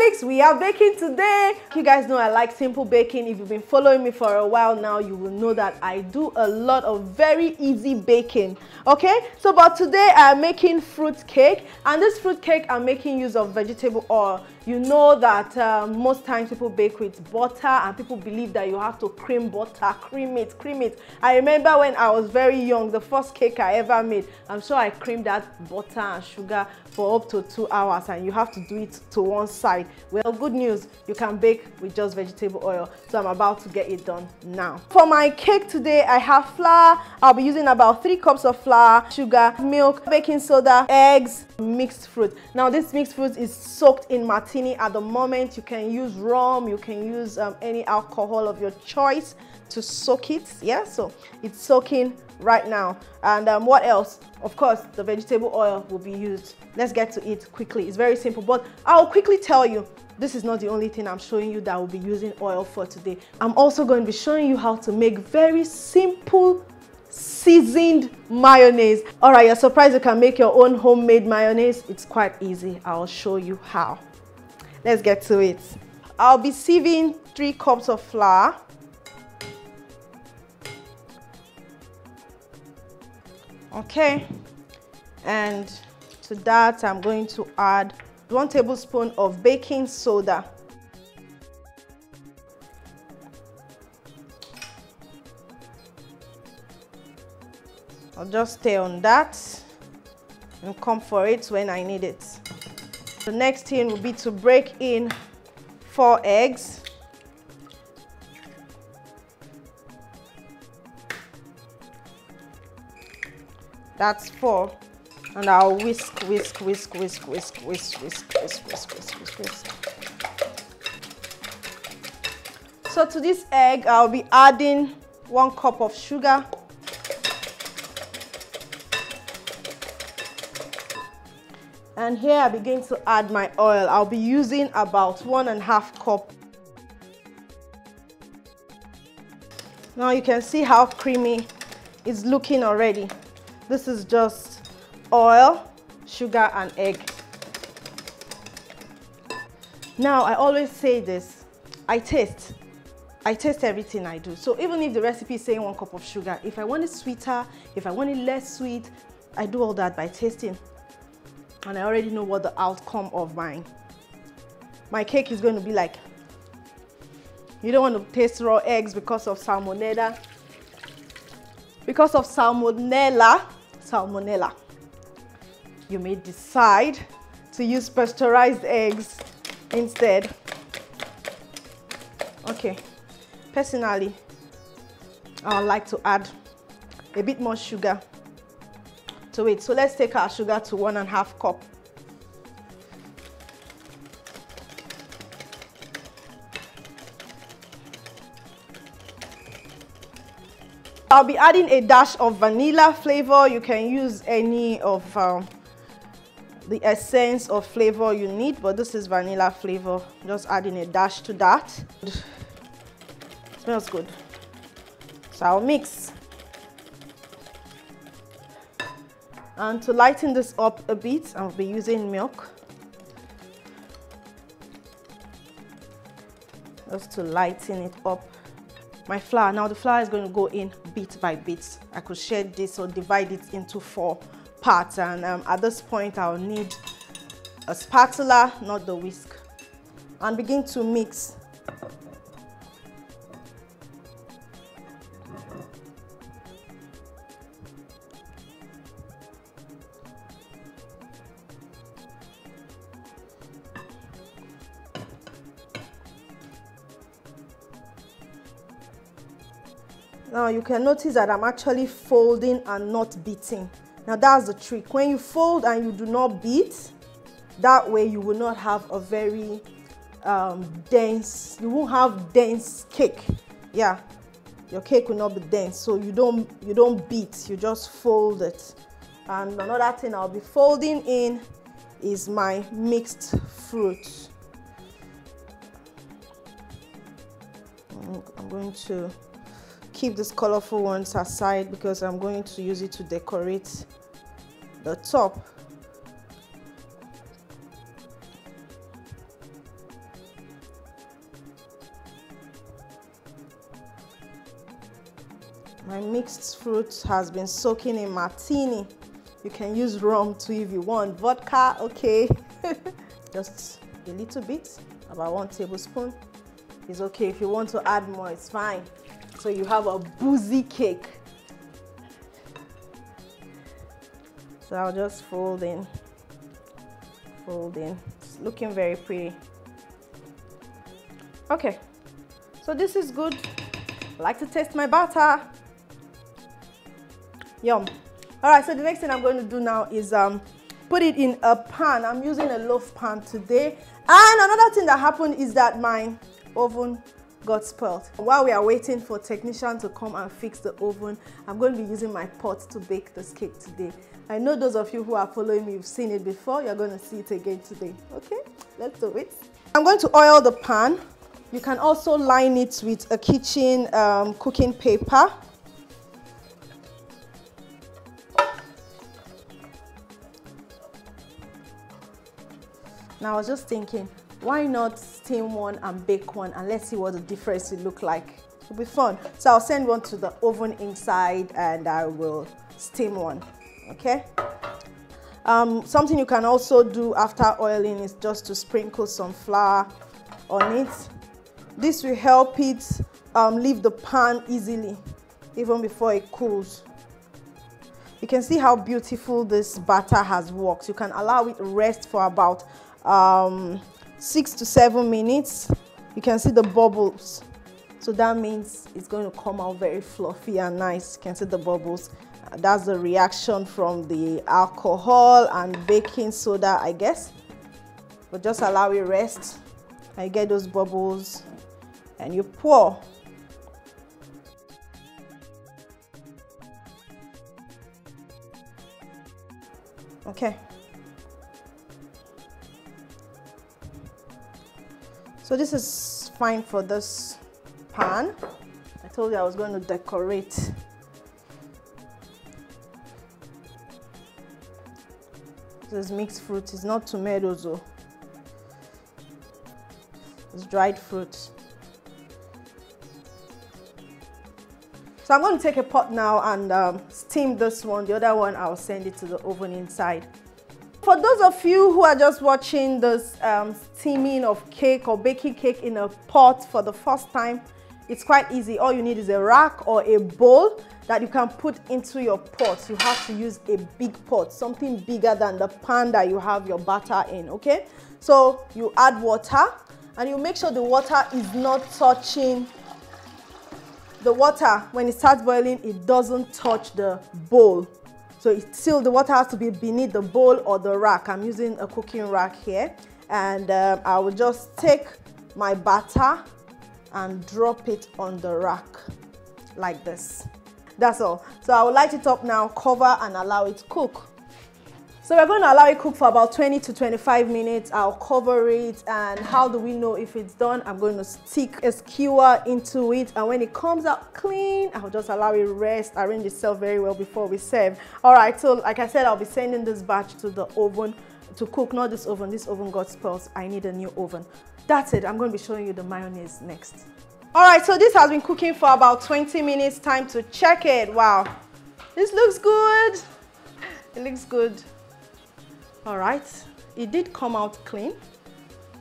cakes. We are baking today. You guys know I like simple baking. If you've been following me for a while now, you will know that I do a lot of very easy baking. Okay, so but today I'm making fruit cake, and this fruit cake I'm making use of vegetable oil. You know that most times people bake with butter, and people believe that you have to cream butter, cream it. I remember when I was very young, the first cake I ever made, I'm sure I creamed that butter and sugar for up to 2 hours, and you have to do it to one side. Well, good news, you can bake with just vegetable oil. So I'm about to get it done now. For my cake today, I have flour. I'll be using about 3 cups of flour, sugar, milk, baking soda, eggs, mixed fruit. Now this mixed fruit is soaked in martini at the moment. You can use rum, you can use any alcohol of your choice to soak it. Yeah, so it's soaking right now. And what else? Of course, the vegetable oil will be used. Let's get to it quickly. It's very simple, but I'll quickly tell you, this is not the only thing I'm showing you that will be using oil for today. I'm also going to be showing you how to make very simple seasoned mayonnaise. All right, you're surprised you can make your own homemade mayonnaise? It's quite easy. I'll show you how. Let's get to it. I'll be sieving 3 cups of flour. Okay, and to that I'm going to add 1 tablespoon of baking soda. I'll just stay on that and come for it when I need it. The next thing will be to break in 4 eggs. That's 4. And I'll whisk. So to this egg, I'll be adding 1 cup of sugar. And here I begin to add my oil. I'll be using about 1.5 cup. Now you can see how creamy it's looking already. This is just oil, sugar, and egg. Now, I always say this, I taste everything I do. So even if the recipe is saying 1 cup of sugar, if I want it sweeter, if I want it less sweet, I do all that by tasting. And I already know what the outcome of my cake is going to be like. You don't want to taste raw eggs because of salmonella. Because of salmonella, you may decide to use pasteurized eggs instead. Okay, personally, I would like to add a bit more sugar to it. So let's take our sugar to 1.5 cup. I'll be adding a dash of vanilla flavor. You can use any of the essence or flavor you need, but this is vanilla flavor. Just adding a dash to that. It smells good. So I'll mix. And to lighten this up a bit, I'll be using milk. Just to lighten it up. My flour, now the flour is going to go in bit by bit. I could shade this or divide it into 4 parts, and at this point I'll need a spatula, not the whisk, and begin to mix. Now you can notice that I'm actually folding and not beating. Now that's the trick. When you fold and you do not beat, that way you will not have a very dense, you won't have dense cake. Yeah, your cake will not be dense, so you don't beat, you just fold it. And another thing I'll be folding in is my mixed fruit. I'm going to keep these colorful ones aside because I'm going to use it to decorate the top. My mixed fruit has been soaking in martini. You can use rum too if you want. Vodka, okay. Just a little bit, about 1 tablespoon. It's okay. If you want to add more, it's fine. So you have a boozy cake. So I'll just fold in. Fold in. It's looking very pretty. Okay. So this is good. I like to taste my batter. Yum. All right, so the next thing I'm going to do now is put it in a pan. I'm using a loaf pan today. And another thing that happened is that my oven got spoiled. While we are waiting for technician to come and fix the oven, I'm going to be using my pot to bake this cake today. I know those of you who are following me, you've seen it before. You're going to see it again today. Okay, let's do it. I'm going to oil the pan. You can also line it with a kitchen cooking paper. Now I was just thinking, why not steam one and bake one, and let's see what the difference will look like. It'll be fun. So I'll send one to the oven inside and I will steam one, okay? Something you can also do after oiling is just to sprinkle some flour on it. This will help it leave the pan easily, even before it cools. You can see how beautiful this batter has worked. You can allow it to rest for about 6 to 7 minutes. You can see the bubbles, so that means it's going to come out very fluffy and nice. You can see the bubbles. That's the reaction from the alcohol and baking soda, I guess. But just allow it rest and you get those bubbles and you pour. Okay. So this is fine for this pan. I told you I was going to decorate. This is mixed fruit. It's not tomatoes though. It's dried fruit. So I'm going to take a pot now and steam this one. The other one, I'll send it to the oven inside. For those of you who are just watching this steaming of cake or baking cake in a pot for the first time, it's quite easy. All you need is a rack or a bowl that you can put into your pot. You have to use a big pot, something bigger than the pan that you have your batter in, okay? So you add water and you make sure the water is not touching the water. When it starts boiling, it doesn't touch the bowl. So it's still, the water has to be beneath the bowl or the rack. I'm using a cooking rack here. And I will just take my batter and drop it on the rack like this. That's all. So I will light it up now, cover and allow it to cook. So we're going to allow it cook for about 20 to 25 minutes. I'll cover it, and how do we know if it's done? I'm going to stick a skewer into it, and when it comes out clean, I'll just allow it rest, arrange itself very well before we serve. All right, so like I said, I'll be sending this batch to the oven to cook. Not this oven. This oven got spoiled. I need a new oven. That's it. I'm going to be showing you the mayonnaise next. All right, so this has been cooking for about 20 minutes. Time to check it. Wow, this looks good. It looks good. All right, it did come out clean,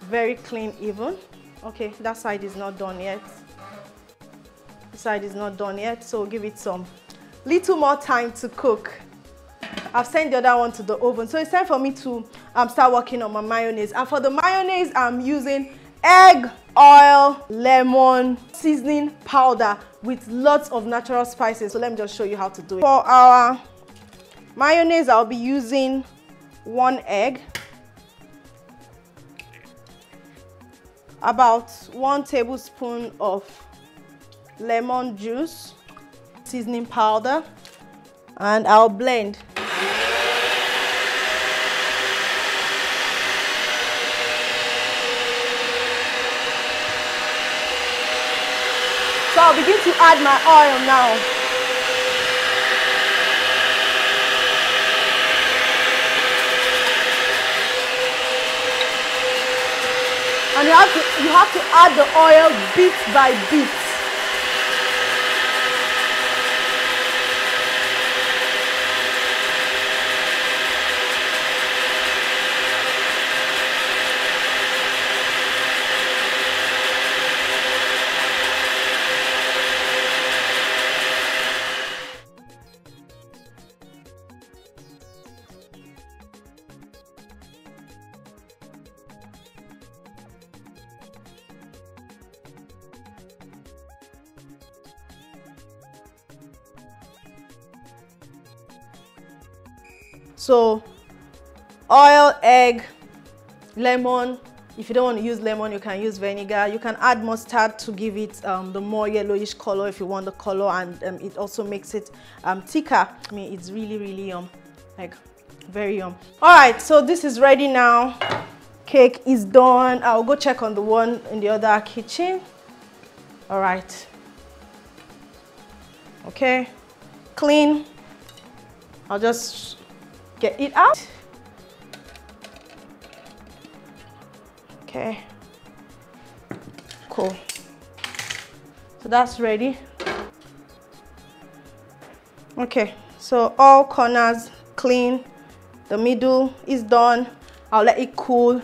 very clean even. Okay, that side is not done yet. This side is not done yet, so give it some little more time to cook. I've sent the other one to the oven, so it's time for me to start working on my mayonnaise. And for the mayonnaise, I'm using egg, oil, lemon, seasoning powder with lots of natural spices. So let me just show you how to do it. For our mayonnaise, I'll be using 1 egg, about 1 tablespoon of lemon juice, seasoning powder, and I'll blend. So I'll begin to add my oil now. And you have to add the oil bit by bit. So oil, egg, lemon. If you don't want to use lemon, you can use vinegar. You can add mustard to give it the more yellowish color if you want the color, and it also makes it thicker. I mean, it's really yum, like very yum. All right, so this is ready now. Cake is done. I'll go check on the one in the other kitchen. All right. Okay, clean. I'll just get it out. Okay, cool. So that's ready. Okay, so all corners clean. The middle is done. I'll let it cool.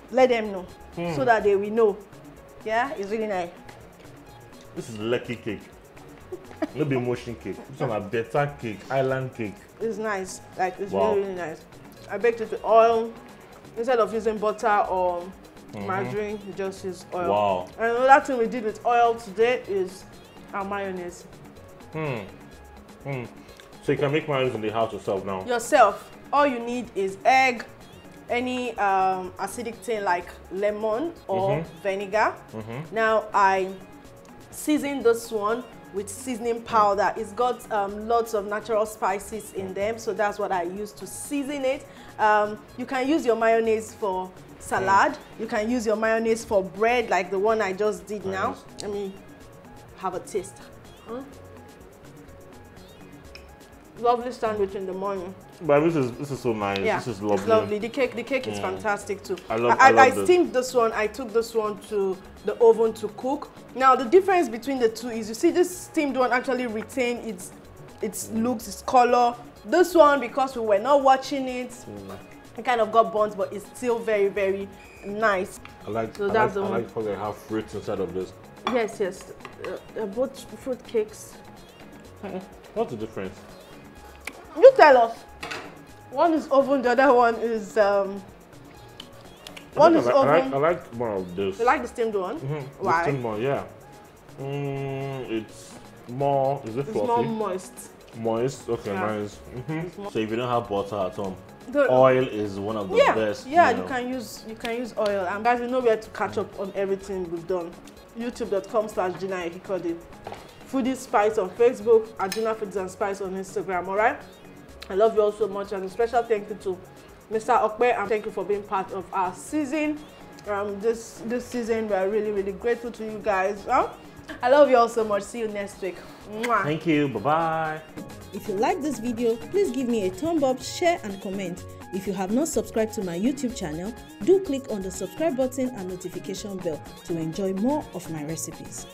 Let them know so that they will know. Yeah, it's really nice. This is lucky cake. No be motion cake. This is a better cake, island cake. It's nice. Like it's really nice. I baked it with oil instead of using butter or margarine. You just use oil. Wow. And another thing we did with oil today is our mayonnaise. So you can make mayonnaise in the house yourself now. Yourself. All you need is egg, any acidic thing like lemon or vinegar. Now I season this one with seasoning powder. It's got lots of natural spices in them, so that's what I use to season it. You can use your mayonnaise for salad. You can use your mayonnaise for bread, like the one I just did now. Let me have a taste. Lovely sandwich in the morning. But this is so nice. Yeah, this is lovely. It's lovely. The cake is fantastic too. I steamed this one. I took this one to the oven to cook. Now the difference between the two is, you see, this steamed one actually retained its looks, its color. This one, because we were not watching it, it kind of got burnt, but it's still very nice. I like so that's the one. I like how they have fruits inside of this. Yes. Both fruit cakes. What's the difference? You tell us. One is oven, the other one is one is oven. I like more of this. You like the steamed one? Why? The steamed one, yeah. It's more. Is it fluffy? It's more moist. Moist. Okay, nice. So if you don't have butter at home, oil is one of the best. Yeah, you can use oil. And guys, you know where to catch up on everything we've done. YouTube.com/GinaEhikode. Foodies Spice on Facebook, and Gina Foodies and Spice on Instagram. All right. I love you all so much, and a special thank you to Mr. Okpe, and thank you for being part of our season. This season, we are really grateful to you guys. I love you all so much. See you next week. Mwah. Thank you. Bye-bye. If you like this video, please give me a thumb up, share and comment. If you have not subscribed to my YouTube channel, do click on the subscribe button and notification bell to enjoy more of my recipes.